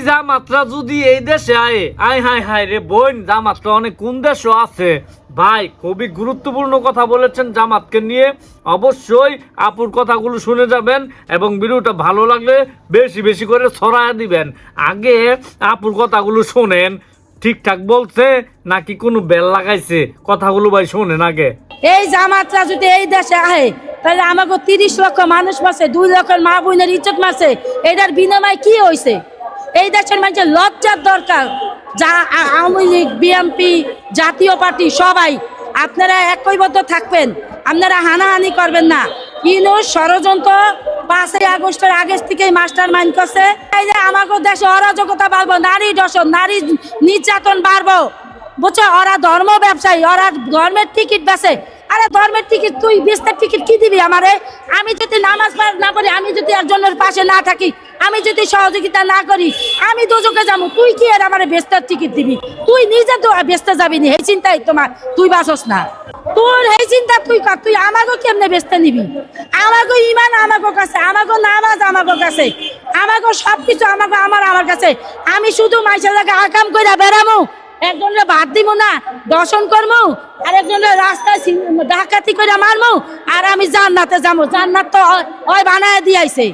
জামাতরা যদি এই দেশে আয় আয় হায় হায় রে বোন, জামাতরা অনেক কোন দেশও আছে ভাই। খুবই গুরুত্বপূর্ণ কথা বলেছেন জামাতকে নিয়ে। অবশ্যই আপুর কথাগুলো শুনে যাবেন এবং ভিডিওটা ভালো লাগলে বেশি বেশি করে ছড়ায় দিবেন। আগে আপুর কথাগুলো শোনেন, ঠিকঠাক বলছে নাকি কোনো বেল লাগাইছে, কথাগুলো ভাই শোনেন আগে। এই জামাতরা যদি এই দেশে আহে তাহলে আমাকে 30 লক্ষ মানুষ মারছে, 2 লক্ষের মা বোনের ইজ্জত মারছে, এটার বিনিময় কি হয়েছে? এই দেশের মানুষের লজ্জার দরকার। যা আওয়ামী লীগ, বিএনপি, জাতীয় পার্টি সবাই আপনারা ঐক্যবদ্ধ থাকবেন, আপনারা হানাহানি করবেন না। কিন্তু ষড়যন্ত্র 5 আগস্টের আগে থেকেই মাস্টার মাইন্ড করছে। এই যে আমাকে দেশে অরাজকতা বাড়বো, নারী দর্শন, নারী নির্যাতন বাড়বো, বুঝছো? ওরা ধর্ম ব্যবসায়ী, ওরা ধর্মের টিকিট বেচে। আরে ধর্মের টিকিট তুই বেচতে টিকিট কি দিবি আমারে? আমি যদি নামাজ না পড়ি, আমি যদি একজনের পাশে না থাকি, আমি যদি সহযোগিতা না করি, আমি দোজকে যাবো। তুই কি আর আমারে বেচতে টিকিট দিবি? তুই নিজে তো বেচতে যাবি না, এই চিন্তাই তোমার তুই বাসস না। তোর এই চিন্তা তুই কর, তুই আমাকে কেমনে বেচতে নিবি? আমাকে ইমান আমাকে কাছে, আমাকে নামাজ আমাকে কাছে, আমাকে সবকিছু আমাকে আমার কাছে। আমি শুধু মাইসের লাগে আকাম করে বেড়ামো, একজনের ভাত দিব না, দর্শন করবো, আর একজনের রাস্তায় ডাকাতি করে মারবো, আর আমি জান্নাতে যাবো। জান্নাত তো ওই বানায় দিয়েছে।